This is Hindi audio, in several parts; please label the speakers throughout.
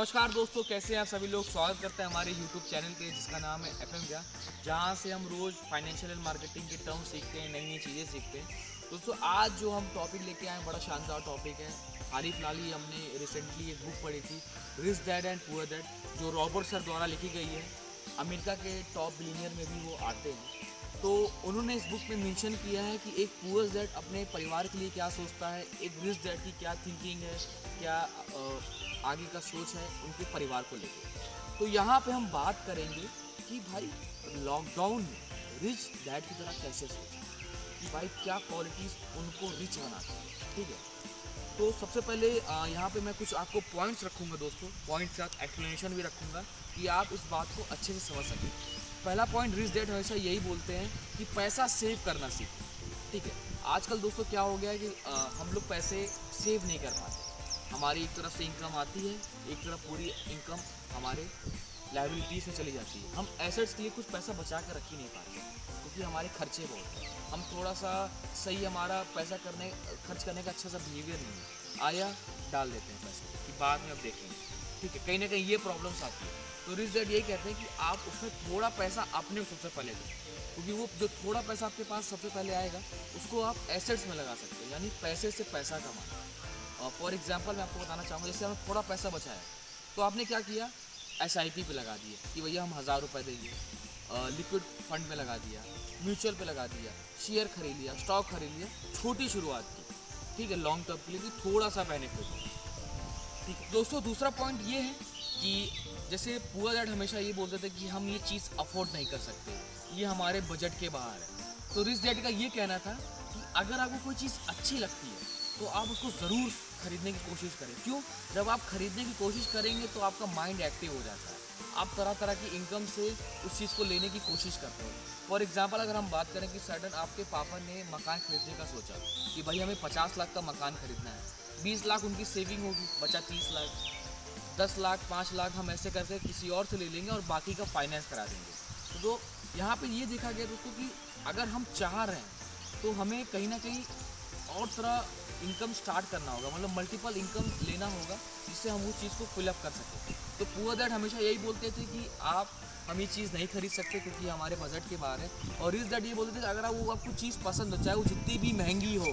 Speaker 1: नमस्कार दोस्तों, कैसे हैं आप सभी लोग। स्वागत करते हैं हमारे YouTube चैनल पे जिसका नाम है FM ज्ञान, जहां से हम रोज़ फाइनेंशियल एंड मार्केटिंग के टर्म सीखते हैं, नई नई चीज़ें सीखते हैं। दोस्तों आज जो हम टॉपिक लेके आए हैं बड़ा शानदार टॉपिक है। हाल ही फिलहाल ही हमने रिसेंटली एक बुक पढ़ी थी, rich dad and poor dad, जो रॉबर्ट सर द्वारा लिखी गई है। अमेरिका के टॉप बिलियनियर में भी वो आते हैं। तो उन्होंने इस बुक में मेंशन किया है कि एक पुअर डैड अपने परिवार के लिए क्या सोचता है, एक रिच डैड की क्या थिंकिंग है, क्या आगे का सोच है उनके परिवार को लेकर। तो यहाँ पे हम बात करेंगे कि भाई लॉकडाउन में रिच डैड की तरह कैसे सोचें, कि भाई क्या क्वालिटीज़ उनको रिच बनाती है। ठीक है, तो सबसे पहले यहाँ पे मैं कुछ आपको पॉइंट्स रखूँगा दोस्तों, पॉइंट्स के साथ एक्सप्लेनेशन भी रखूँगा कि आप इस बात को अच्छे से समझ सकें। पहला पॉइंट, रिच डैड हमेशा यही बोलते हैं कि पैसा सेव करना सीखें। ठीक है, आजकल दोस्तों क्या हो गया है कि हम लोग पैसे सेव नहीं कर पाते। हमारी एक तरफ से इनकम आती है, एक तरफ पूरी इनकम हमारे लायबिलिटीज़ में चली जाती है। हम एसेट्स के लिए कुछ पैसा बचा कर रख ही नहीं पाते क्योंकि हमारे खर्चे बहुत हैं। हम थोड़ा सा सही हमारा पैसा खर्च करने का अच्छा सा बिहेवियर नहीं है, आया डाल देते हैं पैसे कि बाद में अब देखेंगे। ठीक है, कहीं ना कहीं ये प्रॉब्लम्स आती है। तो रिच डैड यही कहते हैं कि आप उसमें थोड़ा पैसा अपने सबसे पहले दें, क्योंकि वो जो थोड़ा पैसा आपके पास सबसे पहले आएगा उसको आप एसेट्स में लगा सकते हैं, यानी पैसे से पैसा कमाना। फॉर एग्जांपल मैं आपको बताना चाहूँगा, जैसे हमें थोड़ा पैसा बचाया तो आपने क्या किया, SIP पे लगा दिए कि भैया हम 1000 रुपये देंगे, लिक्विड फंड में लगा दिया, म्यूचुअल पे लगा दिया, शेयर खरीद लिया, स्टॉक खरीद लिया, छोटी शुरुआत की। ठीक है, लॉन्ग टर्म के लिए कि थोड़ा सा बेनिफिट हो। ठीक है दोस्तों, दूसरा पॉइंट ये है कि जैसे पुअर डैड हमेशा ये बोलते थे कि हम ये चीज़ अफोर्ड नहीं कर सकते, ये हमारे बजट के बाहर है। तो रिच डैड का ये कहना था कि अगर आपको कोई चीज़ अच्छी लगती है तो आप उसको ज़रूर खरीदने की कोशिश करें। क्यों? जब आप खरीदने की कोशिश करेंगे तो आपका माइंड एक्टिव हो जाता है, आप तरह तरह की इनकम से उस चीज़ को लेने की कोशिश करते हो। फॉर एग्जांपल अगर हम बात करें कि सडन आपके पापा ने मकान खरीदने का सोचा कि भाई हमें 50 लाख का मकान खरीदना है, 20 लाख उनकी सेविंग होगी, बचा 30 लाख, 10 लाख 5 लाख हम ऐसे करके किसी और से ले लेंगे और बाकी का फाइनेंस करा देंगे। तो यहाँ पर ये देखा गया दोस्तों कि अगर हम चाह रहे हैं तो हमें कहीं ना कहीं और तरह इनकम स्टार्ट करना होगा, मतलब मल्टीपल इनकम लेना होगा जिससे हम उस चीज़ को फिलअप कर सकें। तो पुअर डैड हमेशा यही बोलते थे कि हम ये चीज़ नहीं खरीद सकते क्योंकि हमारे बजट के बाहर है। और रिच डैड ये बोलते थे अगर वो आपको चीज़ पसंद हो, चाहे वो जितनी भी महंगी हो,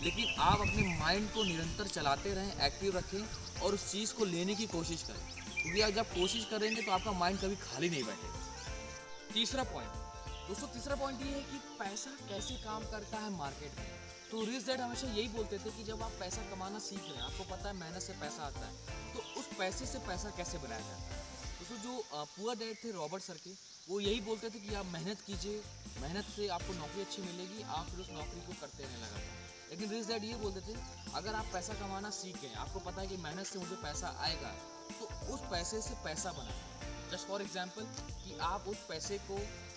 Speaker 1: लेकिन आप अपने माइंड को निरंतर चलाते रहें, एक्टिव रखें और उस चीज़ को लेने की कोशिश करें, क्योंकि आप जब कोशिश करेंगे तो आपका माइंड कभी खाली नहीं बैठेगा। तीसरा पॉइंट दोस्तों, तीसरा पॉइंट ये है कि पैसा कैसे काम करता है मार्केट में। तो रिच डैड हमेशा यही बोलते थे कि जब आप पैसा कमाना सीख रहे हैं, आपको पता है मेहनत से पैसा आता है, तो उस पैसे से पैसा कैसे बनाया जाता है। दोस्तों जो पुअर डैड थे रॉबर्ट सर के, वो यही बोलते थे कि आप मेहनत कीजिए, मेहनत से आपको नौकरी अच्छी मिलेगी, आप फिर उस नौकरी को करते रहने लगातार। लेकिन रिच डैड ये बोलते थे अगर आप पैसा कमाना सीख गए, आपको पता है कि मेहनत से मुझे पैसा आएगा, तो उस पैसे से पैसा बनाए। जस्ट फॉर एग्जाम्पल कि आप उस पैसे को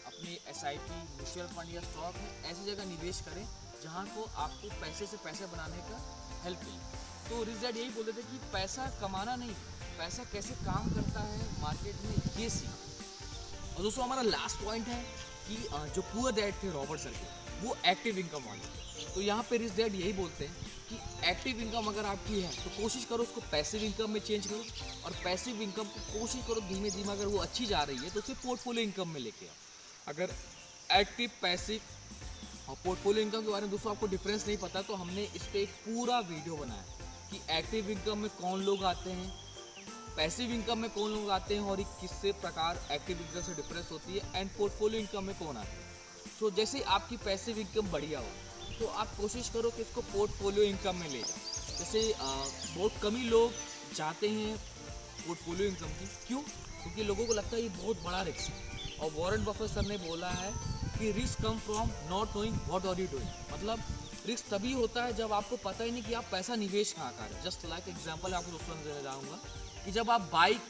Speaker 1: अपने SIP, म्यूचुअल फंड या स्टॉक में ऐसी जगह निवेश करें जहाँ को आपको पैसे से पैसे बनाने का हेल्प मिले। तो रिच डैड यही बोलते थे कि पैसा कमाना नहीं, पैसा कैसे काम करता है मार्केट में, ये सीख। और दोस्तों हमारा लास्ट पॉइंट है कि जो पुअर डैड थे रॉबर्ट सर के, वो एक्टिव इनकम वाले। तो यहाँ पे रिच डैड यही बोलते हैं कि एक्टिव इनकम अगर आपकी है तो कोशिश करो उसको पैसिव इनकम में चेंज करो, और पैसिव इनकम को कोशिश करो धीमे धीमे, अगर वो अच्छी जा रही है तो उसे पोर्टफोलियो इनकम में लेके आओ। अगर एक्टिव, पैसिव और पोर्टफोलियो इनकम के बारे में दोस्तों आपको डिफरेंस नहीं पता, तो हमने इस पर एक पूरा वीडियो बनाया कि एक्टिव इनकम में कौन लोग आते हैं, पैसिव इनकम में कौन लोग आते हैं और किससे प्रकार एक्टिव इनकम से डिफरेंस होती है, एंड पोर्टफोलियो इनकम में कौन आता है। तो जैसे आपकी पैसिव इनकम बढ़िया हो तो आप कोशिश करो कि इसको पोर्टफोलियो इनकम में ले जाओ। जैसे बहुत कम ही लोग जाते हैं पोर्टफोलियो इनकम की। क्यों? क्योंकि लोगों को लगता है ये बहुत बड़ा रिस्क है। और वॉरेन बफेट सर ने बोला है कि रिस्क कम from not knowing what are you doing, मतलब रिस्क तभी होता है जब आपको पता ही नहीं कि आप पैसा निवेश कहाँ करें। जस्ट लाइक एग्जांपल आपको दोस्तों देना चाहूँगा कि जब आप बाइक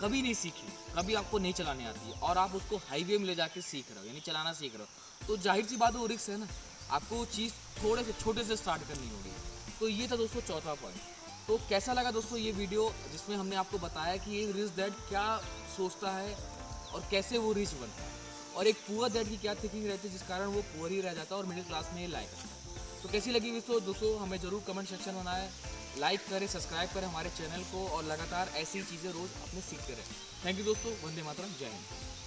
Speaker 1: कभी नहीं सीखी, कभी आपको नहीं चलाने आती है और आप उसको हाईवे में ले जाके सीख रहे हो, यानी चलाना सीख रहे हो, तो जाहिर सी बात है वो रिस्क है ना, आपको वो चीज़ थोड़े से छोटे से स्टार्ट करनी होगी। तो ये था दोस्तों चौथा पॉइंट। तो कैसा लगा दोस्तों ये वीडियो, जिसमें हमने आपको बताया कि ये रिच डैड क्या सोचता है और कैसे वो रिच बनता है, और एक पुअर डैड की क्या थिंकिंग रहती है जिस कारण वो पुअर ही रह जाता है और मिडिल क्लास में ही लाइक करता है। तो कैसी लगी दोस्तों हमें ज़रूर कमेंट सेक्शन में लाइक करें, सब्सक्राइब करें हमारे चैनल को और लगातार ऐसी चीज़ें रोज़ अपने सीखते रहें। थैंक यू दोस्तों, वंदे मातरम, जय हिंद।